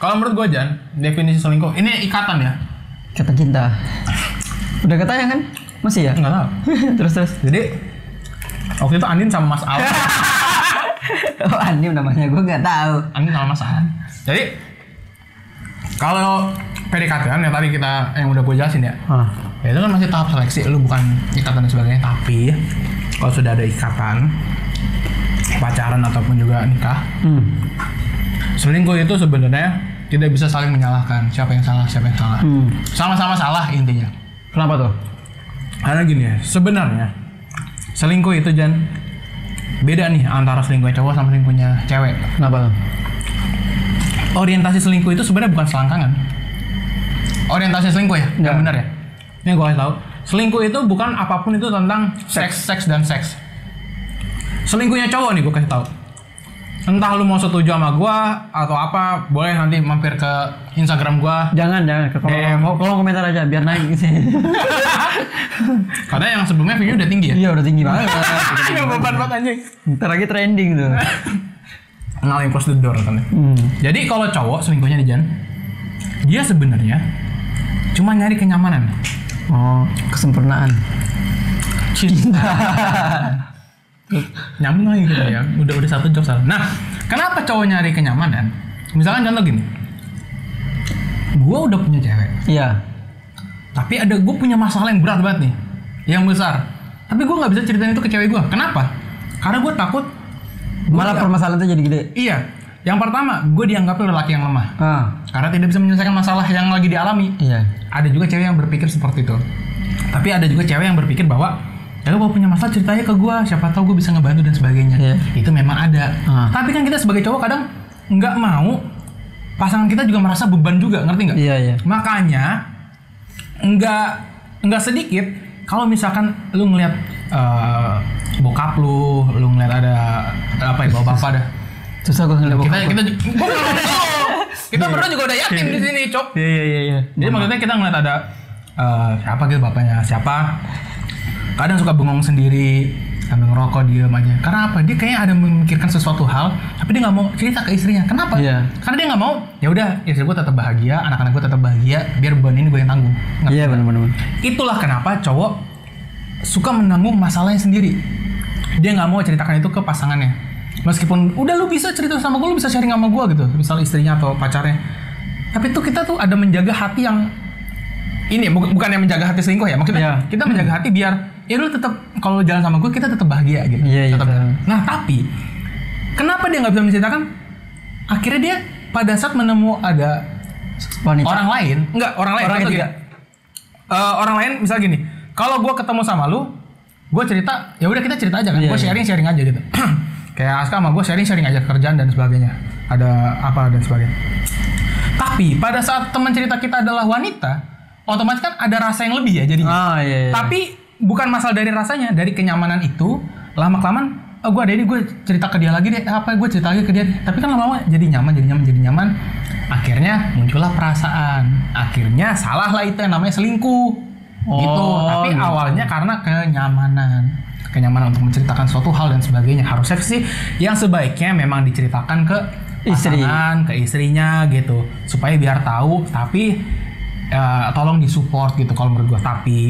Kalau menurut gue Jan, definisi selingkuh ini ikatan ya. Ikatan cinta. Udah katanya kan? Masih ya? Enggak tahu. terus. Jadi waktu itu Andin sama Mas Al. Oh, Andin namanya gue nggak tahu. Andin sama Mas Al. Jadi kalau PDKT kan yang tadi yang udah gue jelasin ya. Ya itu kan masih tahap seleksi, lu bukan ikatan dan sebagainya. Tapi kalau sudah ada ikatan pacaran ataupun juga nikah, selingkuh itu sebenarnya tidak bisa saling menyalahkan siapa yang salah. Sama-sama salah intinya. Kenapa tuh? Karena gini ya, sebenarnya selingkuh itu Jan beda nih antara selingkuhnya cowok sama selingkuhnya cewek. Kenapa tuh? Orientasi selingkuh itu sebenarnya bukan selangkangan. Orientasi selingkuh ya, yang benar ya. Ini gue kasih tahu. Selingkuh itu bukan apapun itu tentang seks dan seks. Selingkuhnya cowok nih gue kasih tahu. Entah lu mau setuju sama gua atau apa, boleh nanti mampir ke Instagram gua. Jangan ke kolom komentar aja biar naik sih. Karena yang sebelumnya view udah tinggi ya. Iya, udah tinggi banget. Yang beban banget anjing. Ntar lagi trending tuh. Ngaling close the door kan. Jadi kalau cowok selingkuhnya di Jan, dia sebenarnya cuma nyari kenyamanan. Oh, kesempurnaan. Cinta. Nyambung lagi gitu ya, udah satu jok salah. Nah, kenapa cowok nyari kenyamanan? Misalkan contoh gini, gue udah punya cewek, iya, tapi gue punya masalah yang berat banget nih, yang besar. Tapi gue nggak bisa ceritain itu ke cewek gue. Kenapa? Karena gue takut malah permasalahan itu jadi gede. Iya, yang pertama gue dianggap lelaki yang lemah, karena tidak bisa menyelesaikan masalah yang lagi dialami. Iya. Ada juga cewek yang berpikir seperti itu, tapi ada juga cewek yang berpikir bahwa ya kalau punya masalah ceritanya ke gue, siapa tahu gue bisa ngebantu dan sebagainya. Itu memang ada. Tapi kan kita sebagai cowok kadang nggak mau pasangan kita juga merasa beban juga, ngerti nggak? Iya. Makanya nggak sedikit kalau misalkan lu ngeliat bokap lu ngeliat ada apa ya, bapak dah. Susah gue ngeliat bokap. Kita berdua juga udah yatim di sini, Cok. Iya. Jadi maksudnya kita ngeliat ada siapa gitu, bapaknya siapa. Kadang suka bengong sendiri sambil ngerokok diam aja. Karena apa? Dia kayaknya ada memikirkan sesuatu hal, tapi dia nggak mau cerita ke istrinya. Kenapa? Karena dia nggak mau. Ya udah, istri gue tetap bahagia, anak-anak gue tetap bahagia. Biar beban ini gue yang tanggung. Iya benar. Itulah kenapa cowok suka menanggung masalahnya sendiri. Dia nggak mau ceritakan itu ke pasangannya. Meskipun udah lu bisa cerita sama gue, lu bisa sharing sama gue gitu. Misal istrinya atau pacarnya. Tapi tuh kita tuh ada menjaga hati yang ini bukan yang menjaga hati selingkuh ya, maksudnya kita menjaga hati biar ya lu tetap kalau jalan sama gue kita tetap bahagia gitu. Nah tapi kenapa dia nggak bisa menceritakan? Akhirnya dia pada saat ada wanita. Orang lain orang lain misal gini, kalau gue ketemu sama lu, gue cerita, ya udah kita cerita aja kan, gue sharing aja gitu. Kayak Aska sama gue sharing aja kerjaan dan sebagainya, ada apa dan sebagainya. Tapi pada saat teman cerita kita adalah wanita, otomatis kan ada rasa yang lebih ya jadinya. Tapi bukan masalah dari rasanya, dari kenyamanan itu lama-kelamaan gue ada ini, gue cerita ke dia lagi deh, gue cerita lagi ke dia, tapi kan lama-lama jadi nyaman. Akhirnya muncullah perasaan, akhirnya salah lah itu yang namanya selingkuh gitu. Tapi awalnya karena kenyamanan untuk menceritakan suatu hal dan sebagainya. Harusnya sih yang sebaiknya memang diceritakan ke pasangan, ke istrinya gitu, supaya biar tahu. Tapi tolong disupport gitu kalau menurut gue. Tapi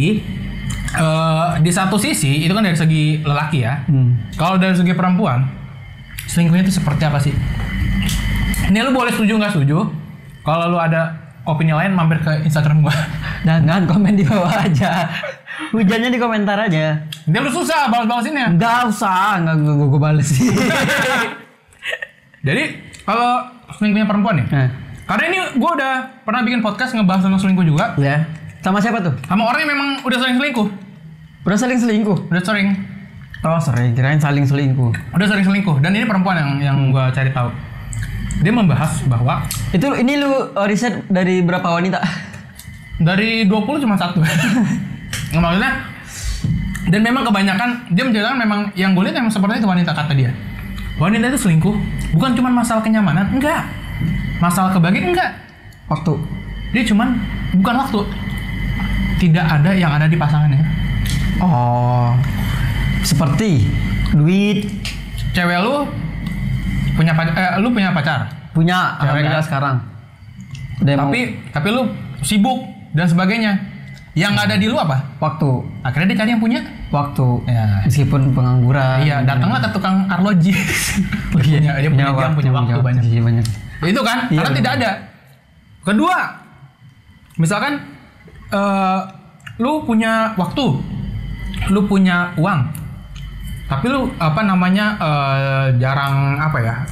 di satu sisi itu kan dari segi lelaki ya. Kalau dari segi perempuan, selingkuhnya itu seperti apa sih? Ini lu boleh setuju nggak setuju. Kalau lu ada opini lain, mampir ke Instagram gua. Jangan komen di bawah aja. Hujannya di komentar aja. Dia lu susah balas-balasinnya. Nggak usah, nggak gue bales sih. Jadi kalau selingkuhnya perempuan nih, karena ini gue udah pernah bikin podcast ngebahas tentang selingkuh juga. Sama siapa tuh? Sama orang yang memang udah sering selingkuh. Udah saling selingkuh. Udah sering. Oh, sering. Kirain saling selingkuh. Udah sering selingkuh. Dan ini perempuan yang gue cari tahu. Dia membahas bahwa Ini lu riset dari berapa wanita? dari 20 cuma satu. Maksudnya, dan memang kebanyakan dia menceritakan memang yang gue lihat memang seperti itu wanita, kata dia. Wanita itu selingkuh bukan cuma masalah kenyamanan, enggak. Masalah kebahagiaan, enggak. Waktu. Dia cuman bukan waktu. Tidak ada yang ada di pasangannya. Oh. Seperti duit. Cewek lu punya lu punya pacar. Punya, alhamdulillah kan? sekarang. Tapi lu sibuk dan sebagainya. Yang nggak ada di lu apa? Waktu. Akhirnya dia cari yang punya Waktu. Ya. Meskipun pengangguran. Iya, datanglah ke tukang arloji. Dia punya jam, punya waktu banyak. Iya, banyak. Itu kan, Iya, karena bener. tidak ada. Kedua, misalkan lu punya waktu, lu punya uang, tapi lu jarang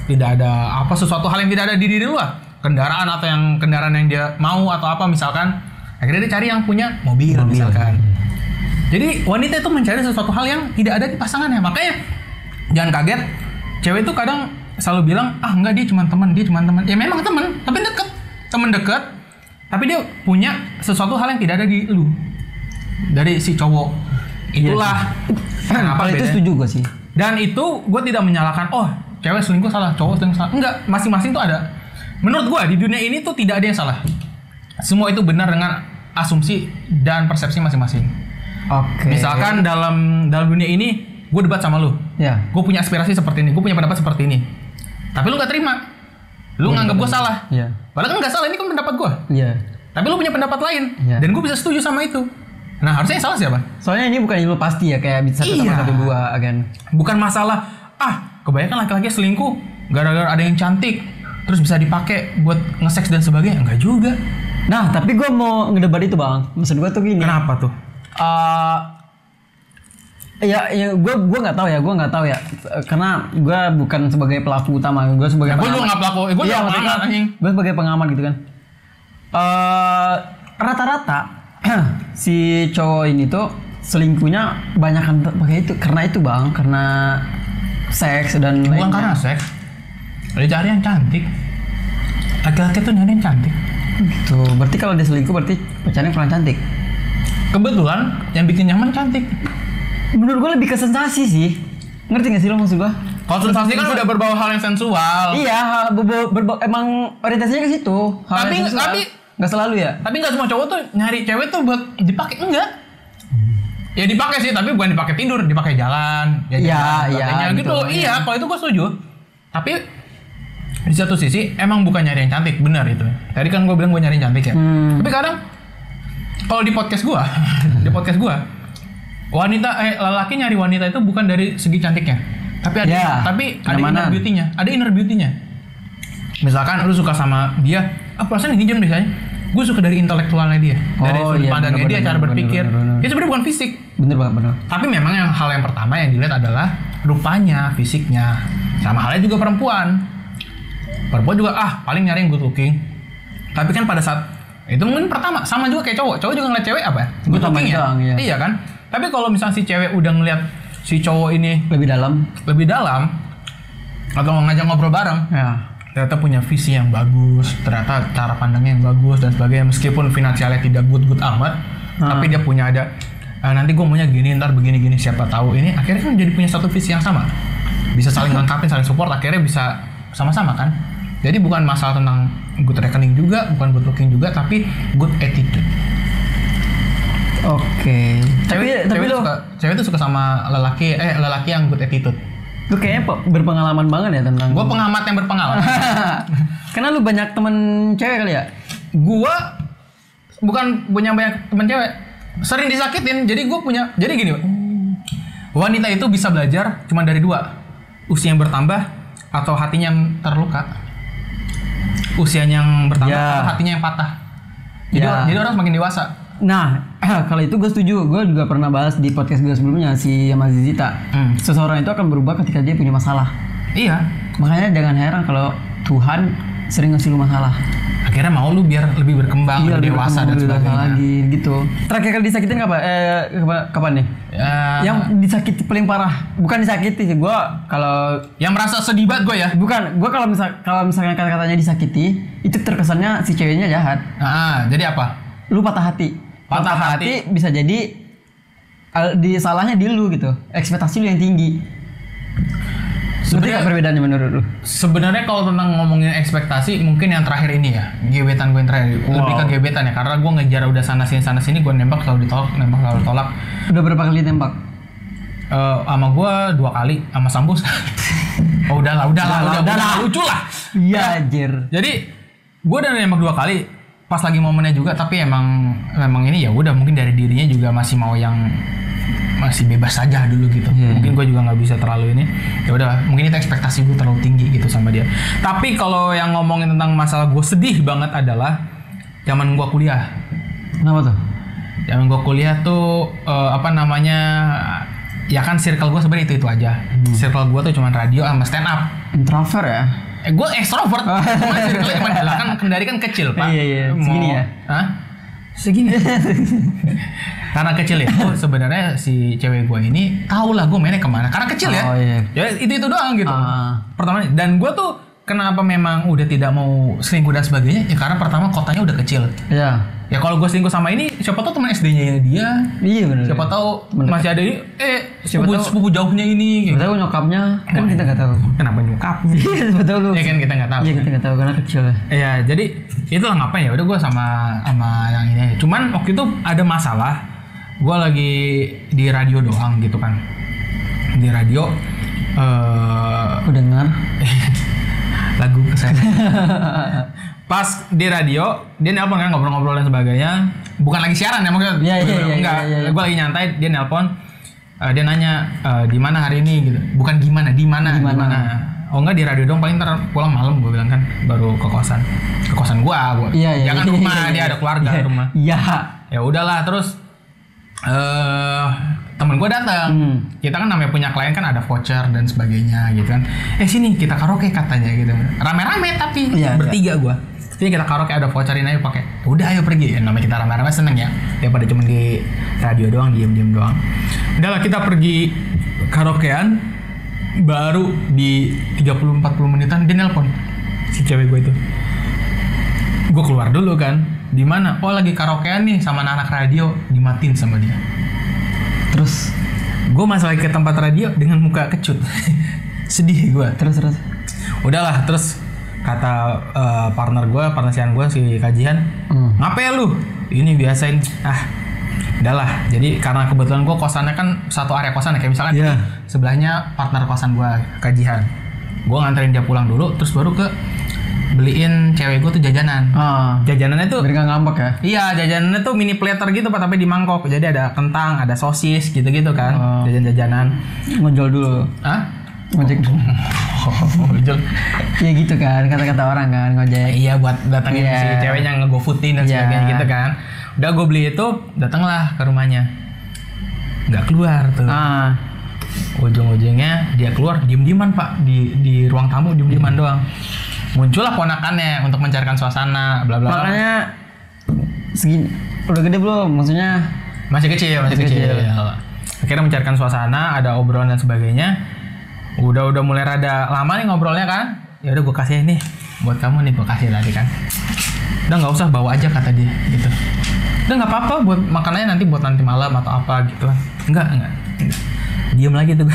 tidak ada sesuatu hal yang tidak ada di diri lu lah, kendaraan yang dia mau atau apa misalkan, akhirnya dia cari yang punya mobil. Misalkan. Jadi wanita itu mencari sesuatu hal yang tidak ada di pasangannya. Makanya jangan kaget, cewek itu kadang selalu bilang, enggak, dia cuma teman. Ya memang teman, tapi teman dekat, tapi dia punya sesuatu hal yang tidak ada di lu, dari si cowok. Itulah Kalau itu setuju gue sih. Dan itu gue tidak menyalahkan, cewek selingkuh salah, cowok selingkuh salah. Enggak, masing-masing tuh ada. Menurut gue di dunia ini tuh tidak ada yang salah. Semua itu benar dengan asumsi dan persepsi masing-masing. Oke. Misalkan dalam dunia ini gue debat sama lu. Ya. Gue punya aspirasi seperti ini, gue punya pendapat seperti ini. Tapi lu gak terima. Lu nganggap gue salah. Iya. Padahal kan gak salah, ini kan pendapat gue. Iya. Tapi lu punya pendapat lain. Iya. Dan gue bisa setuju sama itu. Nah, harusnya yang salah siapa? Soalnya ini bukan ilmu pasti ya, kayak bisa Iya. sama 1, 2 kan. Bukan masalah, kebanyakan laki-laki selingkuh gara-gara ada yang cantik, terus bisa dipakai buat nge-seks dan sebagainya. Enggak juga. Nah, tapi gue mau ngedebat itu bang. Maksud gue tuh gini. Kenapa tuh? Ya gue nggak tahu ya, karena gue bukan sebagai pelaku utama, gue sebagai Gue juga nggak pelaku, gue juga pengamat anjing. Gue sebagai pengamat gitu kan. Rata-rata si cowok ini tuh selingkuhnya banyakan pakai itu, karena itu bang, karena seks dan Bukan lainnya. karena seks, dia cari yang cantik. Laki-laki tuh nyari yang cantik. Gitu. Berarti kalau dia selingkuh berarti pacarnya kurang cantik. Kebetulan yang bikin nyaman cantik. Menurut gue lebih ke sensasi sih. Ngerti gak sih lo maksud gue? Kalau sensasi kan udah berbau hal yang sensual. Iya, emang orientasinya ke situ. Tapi nggak selalu ya. Tapi nggak semua cowok tuh nyari cewek tuh buat dipakai, enggak. Ya dipakai sih, tapi bukan dipakai tidur, dipakai jalan. Iya, gitu. gitu. Iya, kalau itu gue setuju. Tapi di satu sisi emang bukan nyari yang cantik, benar itu. Tadi kan gue bilang gue nyari yang cantik ya. Tapi kadang kalau di podcast gue, lelaki nyari wanita itu bukan dari segi cantiknya, tapi ada inner beauty-nya, Misalkan lu suka sama dia, perasaan ini jam biasanya. Gue suka dari intelektualnya dia, dari sudut pandangnya dia, cara berpikir. Dia sebenarnya bukan fisik. Bener banget, bener. Tapi memang hal yang pertama yang dilihat adalah rupanya, fisiknya. Sama halnya juga perempuan. Perempuan juga paling nyari yang good looking. Tapi kan pada saat itu mungkin pertama sama juga kayak cowok juga ngeliat cewek apa? Good looking ya. Iya kan? Tapi kalau misalnya si cewek udah ngeliat si cowok ini lebih dalam atau ngajak ngobrol bareng, ya, ternyata punya visi yang bagus, ternyata cara pandangnya yang bagus dan sebagainya, meskipun finansialnya tidak good amat, tapi dia punya nanti gue maunya gini, ntar begini siapa tahu ini akhirnya kan jadi punya satu visi yang sama, bisa saling lengkapin, saling support, akhirnya bisa sama-sama kan. Jadi bukan masalah tentang good reckoning juga, bukan good looking juga, tapi good attitude. Oke. Cewek tuh suka sama lelaki yang good attitude. Lu kayaknya berpengalaman banget ya tentang. Gue pengamat yang berpengalaman. Karena lu banyak temen cewek kali ya? Gue bukan punya banyak temen cewek, sering disakitin. Jadi gini, wanita itu bisa belajar cuma dari dua, usia yang bertambah atau hatinya yang terluka. Usianya yang bertambah atau hatinya yang patah. Jadi orang semakin dewasa. Nah, kalau itu gue setuju. Gue juga pernah bahas di podcast gue sebelumnya si Mazizita. Seseorang itu akan berubah ketika dia punya masalah. Iya. Makanya jangan heran kalau Tuhan sering ngasih lu masalah. akhirnya mau lu biar lebih berkembang, lebih dewasa dan sebagainya lagi gitu. Terakhir kali disakitin kapan nih? Yang disakiti paling parah, bukan disakiti sih, gue kalau yang merasa sedih banget gue ya. Bukan, gue kalau misalnya kata-katanya disakiti, itu terkesannya si ceweknya jahat. Jadi apa? Lu patah hati. Patah hati bisa jadi salahnya di lu gitu. Ekspektasi lu yang tinggi. Sebenarnya perbedaannya menurut lu? Sebenarnya kalau tentang ngomongin ekspektasi, mungkin yang terakhir ini ya, gebetan gue yang terakhir. Lebih ke gebetan ya, karena gue ngejar udah sana sini, gue nembak selalu ditolak, Udah berapa kali tembak? Sama gue 2 kali, sama Sambus. udah lucu lah. Iya anjir. Jadi gue udah nembak 2 kali, pas lagi momennya juga, tapi emang ini ya udah, mungkin dari dirinya juga masih mau yang masih bebas saja dulu gitu. Mungkin gue juga nggak bisa terlalu ini. Ya udah, mungkin itu ekspektasi gue terlalu tinggi gitu sama dia. Tapi kalau yang ngomongin tentang masalah gue sedih banget adalah zaman gue kuliah. Kenapa tuh? Zaman gue kuliah tuh ya kan circle gue sebenarnya itu aja. Circle gue tuh cuma radio sama stand up. Introvert ya? Gue extrovert. Cuma circle-nya cuma kan Kendari kan kecil, Pak. Iya. Segini ya? Hah? Segini. Karena kecil ya, sebenarnya si cewek gue ini tahu lah gue mainnya kemana. Karena kecil ya, ya itu doang gitu. Pertama, dan gue tuh kenapa memang udah tidak mau selingkuh dan sebagainya? Ya karena pertama kotanya udah kecil. Iya. Ya kalau gue selingkuh sama ini, siapa tahu teman SD-nya dia. Iya benar. Siapa tahu masih ada ini, sepupu jauhnya ini. Siapa tahu nyokapnya, kan kita nggak tahu. Kenapa nyokap? Siapa tahu lu. Ya kan kita nggak tahu. Iya kita nggak tahu karena kecil. Iya, jadi itulah ngapain ya. Udah gue sama yang ini. Cuman waktu itu ada masalah. Gue lagi di radio doang gitu kan. Di radio aku dengar lagu kesayangan. Pas di radio dia nelpon kan, ngobrol-ngobrol dan sebagainya. Bukan lagi siaran ya maksudnya. Iya. Enggak. Gue lagi nyantai, dia nelpon. Dia nanya di mana hari ini gitu. Bukan gimana, di mana. Oh enggak, di radio dong, paling ntar pulang malam, gue bilang kan, baru ke kosan gua. Iya. Jangan rumah, dia ada keluarga rumah. Iya. Ya udahlah, terus temen gue datang. Kita kan namanya punya klien kan ada voucher dan sebagainya gitu kan. Sini kita karaoke katanya gitu. Rame-rame tapi bertiga gue. Sini kita karaoke, ada voucherin aja pakai. Udah ayo pergi. Namanya kita rame-rame seneng ya. Daripada cuma di radio doang, diem doang. Udahlah kita pergi karaokean. Baru di 30-40 menitan dia nelpon si cewek gue itu. Gue keluar dulu kan. Di mana? Oh lagi karaokean nih sama anak radio, dimatiin sama dia. Terus gue masuk lagi ke tempat radio dengan muka kecut. Sedih gue. Terus udahlah, terus kata partner sian gue si kajian, ngapain lu? Ini biasain. Udahlah, jadi karena kebetulan gue kosannya kan satu area kosan ya, kayak misalkan sebelahnya partner kosan gue kajian. Gue nganterin dia pulang dulu, terus baru beliin cewek gue tuh jajanan. Jajanannya tuh biar gak ngambek ya? Iya, jajanannya tuh mini platter gitu Pak, tapi di mangkok. Jadi ada kentang, ada sosis gitu-gitu kan. Jajan-jajanan. Ngojol dulu. Ngojek dulu. Ngojol. Iya gitu kan, kata-kata orang kan, ngojek. Iya, buat datengin si ceweknya, nge-GoFoodin dan sebagainya gitu kan. Udah gue beli itu, datanglah ke rumahnya. Nggak keluar tuh. Ujung-ujungnya dia keluar diem-dieman Pak, di ruang tamu diem-dieman doang. Muncullah ponakannya untuk mencarikan suasana, bla bla. Makanya segini udah gede belum? Maksudnya masih kecil. Akhirnya mencarikan suasana, ada obrolan dan sebagainya. Udah mulai rada lama nih ngobrolnya kan. Ya udah gue kasih nih buat kamu nih, gue kasih tadi kan. Udah nggak usah, bawa aja kata dia gitu. Udah nggak apa-apa, buat makanannya nanti buat nanti malam atau apa gitu. Enggak. Diem lagi tuh.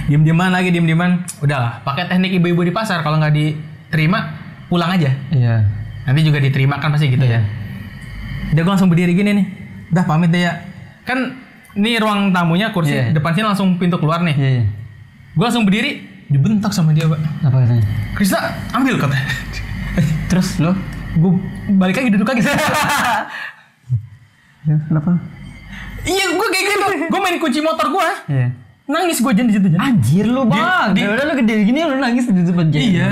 Diem-dieman. Udahlah, pakai teknik ibu-ibu di pasar, kalau nggak diterima pulang aja. Iya. Nanti juga diterima kan pasti gitu ya. Udah gue langsung berdiri gini nih. Udah pamit deh ya. Kan ini ruang tamunya, kursi depan sini langsung pintu keluar nih. Iya. Gue langsung berdiri, dibentak sama dia Pak. Apa katanya? Krista ambil katanya. Terus lo? Gue balik lagi, duduk lagi. Ya, kenapa? Iya gue kayak gitu. Gue main kunci motor gue. Iya. Nangis gue di situ. Anjir lu Bang. Udah lu gede gini lu nangis di depan Jan. Iya.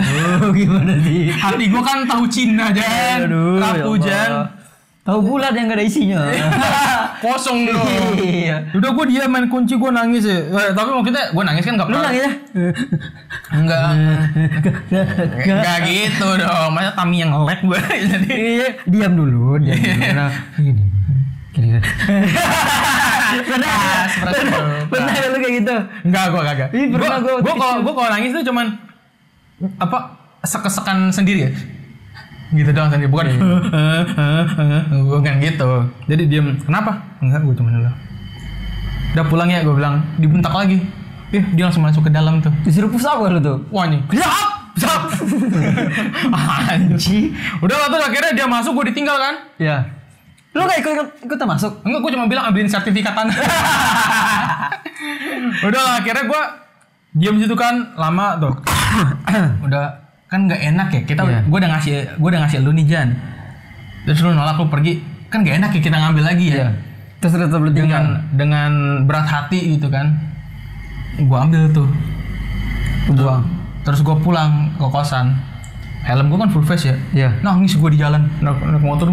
Gimana sih? Hati gue kan tahu Cina Jan. Aduh. Tahu Jan. Tahu bulat yang gak ada isinya. kosong dong. Iya. Udah gue dia main kunci, gue nangis ya. Tapi maksudnya gue nangis kan nggak Lu pernah. nangis ya? Enggak gitu dong. Masa Tami yang nge-lag gue. Jadi Iya, diam dulu. Nah, gini. Pernah lu kayak gitu? enggak, gue kagak. Ih, pernah gua waktu Gue kalau nangis tuh cuman apa sek-sekan sendiri ya. Gitu doang sendiri, bukan bukan gitu. Jadi diem. Kenapa? Enggak, gue cuma bilang. Udah pulang ya, gue bilang. Dibentak lagi. Dia langsung masuk ke dalam tuh. Disuruh push up lu tuh. Wah nih. Zap. Anjing. Udah lah tuh akhirnya dia masuk, gue ditinggal kan. Iya. Lu gak ikutan masuk? Enggak, gue cuma bilang ambilin sertifikat tanah. Udah lah akhirnya gue diam situ kan lama tuh. Udah kan nggak enak ya kita. Iya. Gue udah ngasih lu nih Jan. Terus lu nolak, lu pergi. Kan nggak enak ya kita ngambil lagi ya. Iya. Terus tetap lu tinggal. Dengan berat hati gitu kan. Gue ambil tuh. Buang. Terus gue pulang ke kosan. Helm gue kan full face ya. Iya. Nangis gue di jalan. Naik motor.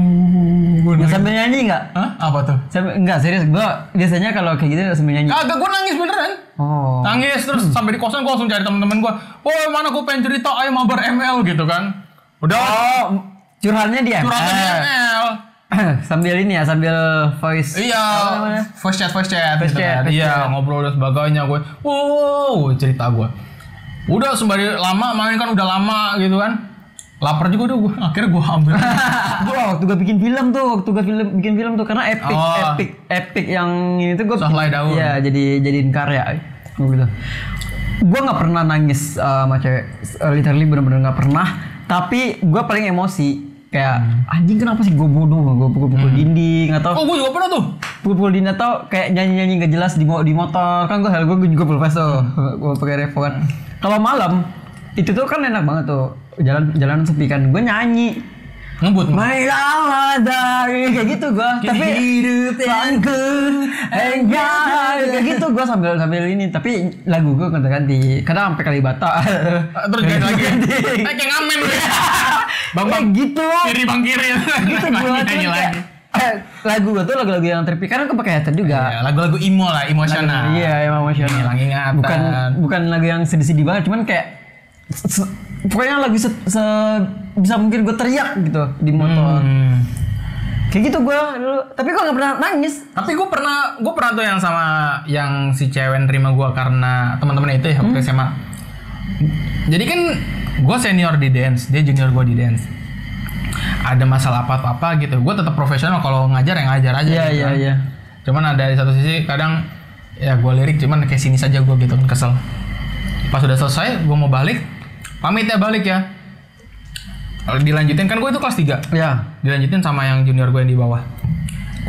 Nggak sambil nyanyi nggak? Hah? Apa tuh? Enggak, serius. Gua biasanya kalau kayak gitu sambil nyanyi. Agak, gue nangis beneran. Oh. Nangis terus sampai di kosan gue langsung cari teman-teman gue. Oh mana gue pengen cerita, ayo mabar ML gitu kan. Udah. Oh, curhatnya dia. Curhatnya di ML. Sambil ini ya, sambil voice. Iya. Apa namanya? Voice chat Voice gitu chat, kan. voice Iya, chat. ngobrol dan sebagainya gue. Wow, cerita gue. Udah sembari lama main kan udah lama gitu kan. Lapar juga gue. Akhirnya gue ambil. Waktu gue bikin film tuh, bikin film tuh karena epic yang ini tuh gue. Sahlai Daun. Iya, jadiin karya. Gitu. Gue nggak pernah nangis sama cewek, literally bener-bener nggak pernah. Tapi gue paling emosi. Kayak anjing kenapa sih gue bodoh, gue pukul dinding atau. Oh gue juga pernah tuh. Pukul dinding atau kayak nyanyi nggak jelas di motor kan gue juga full face tuh, gue pakai revo kan. Kalau malam itu tuh kan enak banget tuh jalan sepi kan, gue nyanyi ngebut. Maila dari kayak gitu gue, tapi hidup yang ku enggak kayak gitu gue sambil ini, tapi lagu gue ganti kadang sampai Kalibata Terus ganti lagi. Kayak ngamen lu ya. Bang gitu kiri bang kiri. gitu gue Nyanyi lagi. lagu gue tuh lagu-lagu yang trippy karena gue pakai headset juga. Iya, lagu-lagu emo lah, emosional. Iya, emang emosional. Hilang ingatan. Bukan lagu yang sedih-sedih banget, cuman kayak pokoknya lagu bisa mungkin gue teriak gitu di motor. Kayak gitu gue dulu, tapi gue nggak pernah nangis. Tapi gue pernah tuh yang sama yang si cewek nerima gue karena teman-teman itu ya waktu SMA. Jadi kan gue senior di dance, dia junior gue di dance. Ada masalah apa gitu, gue tetap profesional, kalau ngajar ya ngajar aja. Iya gitu iya kan. iya. Cuman ada di satu sisi kadang ya gue lirik cuman kayak sini saja gue gitu kan, kesel. Pas udah selesai gue mau balik, pamit ya balik ya. Dilanjutin kan gue itu kelas 3. Iya. Dilanjutin sama yang junior gue yang di bawah.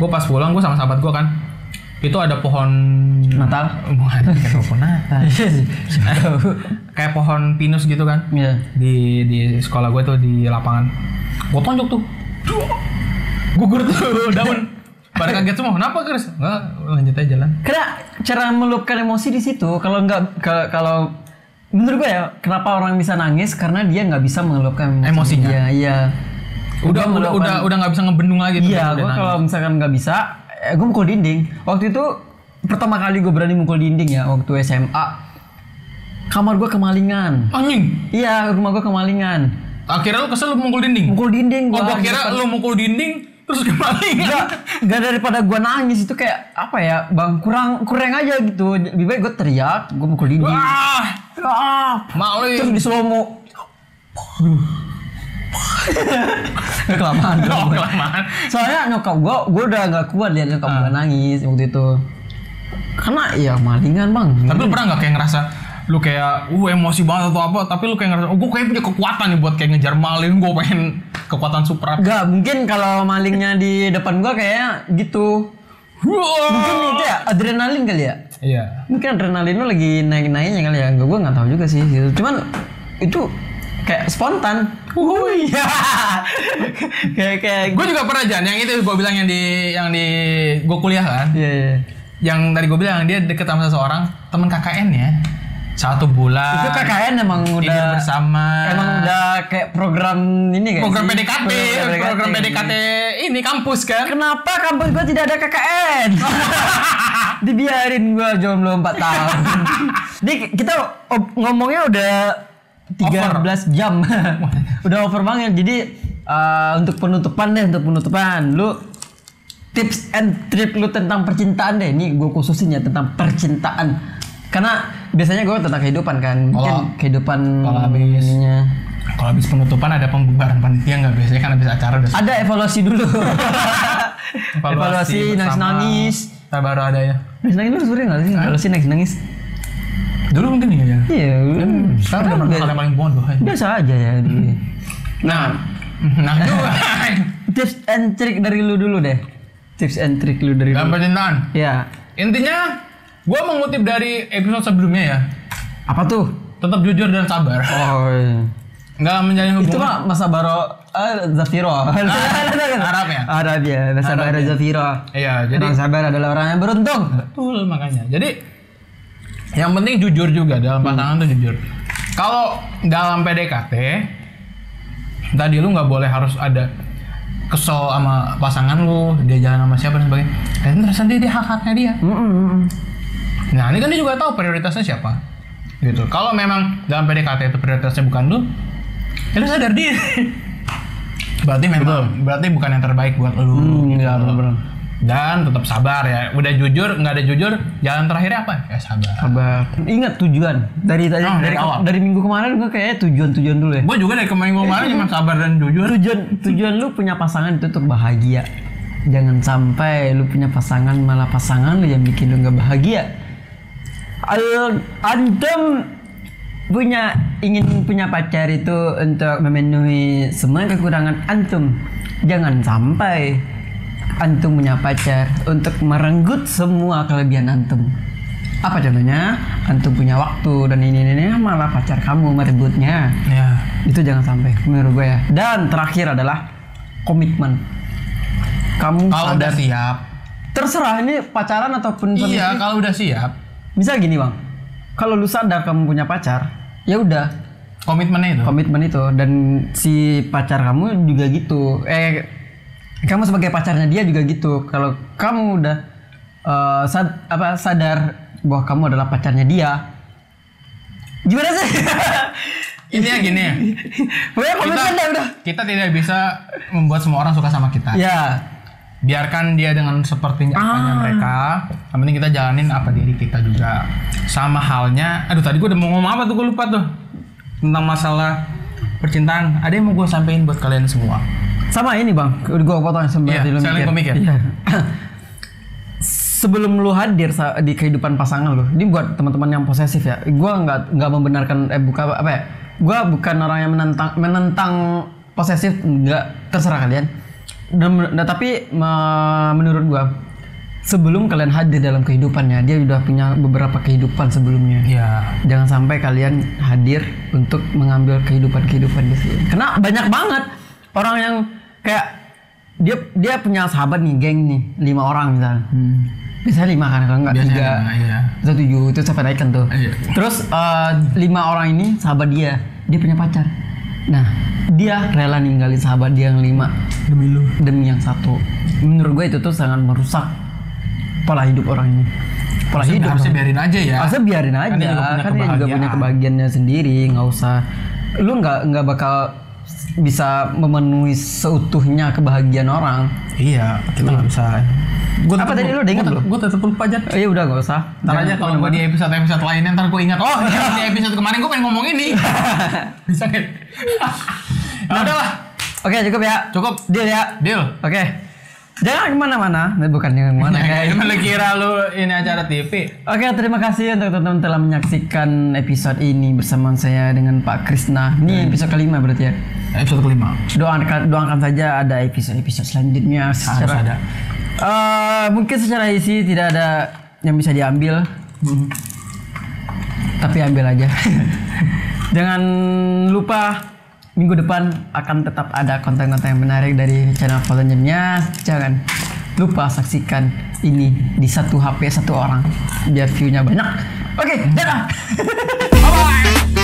Gue pas pulang gue sama sahabat gue kan. Itu ada pohon Natal. Bukan pohon Natal. Kayak pohon pinus gitu kan. Iya. Di sekolah gue tuh di lapangan. Gue tonjok tuh. Gugur tuh daun. Pada kaget semua. Kenapa Chris? Enggak, lanjut aja jalan. Karena cara meluapkan emosi di situ, kalau menurut gue ya, kenapa orang bisa nangis karena dia nggak bisa mengeluapkan emosinya. Iya. Udah nggak bisa ngebendung lagi tuh. Iya, gue kalau misalkan nggak bisa, gue mukul dinding. Waktu itu pertama kali gue berani mukul dinding ya, waktu SMA. Kamar gue kemalingan. Anjing. Iya, rumah gue kemalingan. Akhirnya lu kesel lu mukul dinding? Mukul dinding. Oh, gue kira lu mukul dinding terus kemalingan. Gak daripada gue nangis itu kayak apa ya, bang, kurang aja gitu. Lebih baik gue teriak, gue mukul dinding. Maling. Terus di slow mo. Kelamaan. Kelamaan. Soalnya nyokap gue udah gak kuat lihat nyokap gue nangis waktu itu. Karena ya malingan bang. Tapi lu pernah gak kayak ngerasa lu kayak emosi banget atau apa, tapi lu kayak ngerasa gue kayak punya kekuatan nih buat kayak ngejar maling, gue pengen kekuatan super. Gak mungkin kalau malingnya di depan gue kayaknya gitu. Mungkin itu ya adrenalin kali ya. Iya. Mungkin adrenalin lu lagi naik-naiknya kali ya. Gue nggak tahu juga sih gitu. Cuman itu kayak spontan. Iya. kayak Gue juga pernah Jan, yang itu gue bilang yang di gue kuliah kan. Iya. Yang tadi gue bilang dia deket sama seseorang teman KKN ya. 1 bulan. Itu KKN emang tidur udah bersama. Emang udah kayak program ini kan? Program PDKT, program PDKT ini kampus kan? Kenapa kampus gua tidak ada KKN? Dibiarin gua jomblo 4 tahun. Ini kita ngomongnya udah 13 jam. Udah over banget. Jadi untuk penutupan, lu tips and trick lu tentang percintaan deh. Ini gue khususin ya tentang percintaan. Karena biasanya gue tentang kehidupan kan. Mungkin kehidupan kalau habis penutupan ada pembubaran panitia nggak? Biasanya kan habis acara udah ada evaluasi dulu. evaluasi nangis-nangis. Baru ada ya. Nangis-nangis lu sebenernya nggak sih? Evaluasi nangis-nangis. Dulu mungkin ya. Iya. Sekarang udah yang paling bodoh. Biasa aja ya. Nah juga. Tips and trick dari lu dulu deh. Tips and trick lu dari dalam percintaan. Ya. Intinya, gue mengutip dari episode sebelumnya ya. Apa tuh? Tetap jujur dan sabar. Oh iya. Nggak menjalin hubungan. Itu mah masa baro Zafiro. Arab ya? Arab ya. Masa baro Zafiro. Iya. Jadi orang sabar adalah orang yang beruntung. Betul makanya. Jadi yang penting jujur juga dalam pasangan tuh jujur. Kalau dalam PDKT, tadi lu nggak boleh harus ada kesel sama pasangan lu, dia jalan sama siapa dan sebagainya. Dan terus nanti dia hak-haknya dia. Nah ini kan dia juga tahu prioritasnya siapa, gitu. Kalau memang dalam PDKT itu prioritasnya bukan lu, ya lu sadar diri. Berarti memang, berarti bukan yang terbaik buat lu. Iya benar. Dan tetap sabar ya. Udah jujur, nggak ada jujur, jalan terakhirnya apa? Ya sabar. Sabar. Ingat tujuan dari awal. Dari minggu kemarin gue kayak tujuan dulu ya. Gue juga dari minggu kemarin cuma sabar dan jujur. Tujuan lu punya pasangan itu untuk bahagia. Jangan sampai lu punya pasangan malah pasangan lu yang bikin lu nggak bahagia. Antum ingin punya pacar itu untuk memenuhi semua kekurangan antum. Jangan sampai antum punya pacar untuk merenggut semua kelebihan antum. Apa contohnya? Antum punya waktu dan ini malah pacar kamu merebutnya. Ya. Itu jangan sampai menurut gue ya. Dan terakhir adalah komitmen. Kamu kalau udah siap. Terserah ini pacaran ataupun iya, kalau udah siap. Misal gini bang, kalau lu sadar kamu punya pacar, ya udah komitmen itu dan si pacar kamu juga gitu. Kamu sebagai pacarnya dia juga gitu. Kalau kamu udah sadar bahwa kamu adalah pacarnya dia, gimana sih? Ini ya gini ya. Kita tidak bisa membuat semua orang suka sama kita. Ya. Biarkan dia dengan sepertinya apanya mereka. Yang penting kita jalanin apa diri kita juga. Sama halnya, tadi gue udah mau ngomong apa tuh, gue lupa tuh. Tentang masalah percintaan. Ada yang mau gue sampein buat kalian semua. Sama ini bang, gue potong sebentar dulu mikir. Iya. Sebelum lu hadir di kehidupan pasangan lu, ini buat teman-teman yang posesif ya. Gue nggak membenarkan gue bukan orang yang menentang posesif, nggak, terserah kalian. Tapi menurut gue, sebelum kalian hadir dalam kehidupannya, dia udah punya beberapa kehidupan sebelumnya. Iya. Jangan sampai kalian hadir untuk mengambil kehidupan dia sendiri. Karena banyak banget orang yang kayak dia punya sahabat nih, geng nih, 5 orang misalnya. Biasanya 5 kan, kalau enggak 3 atau 7 itu saya naikkan tuh. Iya. Terus 5 orang ini sahabat dia punya pacar. Nah, dia rela ninggalin sahabat dia yang 5 demi yang 1. Menurut gue itu tuh sangat merusak pola hidup orang ini. Harusnya biarin aja ya. Harusnya biarin aja. Kan dia juga punya kebahagiaannya sendiri. Nggak usah, lu nggak bakal bisa memenuhi seutuhnya kebahagiaan orang. Iya, kita nggak bisa. Apa tadi lu udah ingat belum? Gue tetep lupa aja. Iya udah nggak usah. Ntar aja kalau gue di episode lainnya ntar gue ingat. Oh di episode kemarin gue pengen ngomong ini. Bisa kan? Nah udahlah. Oke cukup ya. Cukup. Deal ya. Deal. Oke. Jangan kemana-mana. Bukan yang mana kayak. Gimana kira lu ini acara TV? Oke, terima kasih untuk teman-teman telah menyaksikan episode ini bersama saya dengan Pak Krisna. Ini episode kelima berarti ya? Episode kelima. Doakan saja ada episode selanjutnya. Harus ada. Mungkin secara isi tidak ada yang bisa diambil. Tapi ambil aja. Jangan lupa minggu depan akan tetap ada konten-konten yang menarik dari channel Volunteernya. Jangan lupa saksikan ini di satu HP satu orang biar view-nya banyak. Oke, dadah. Bye bye.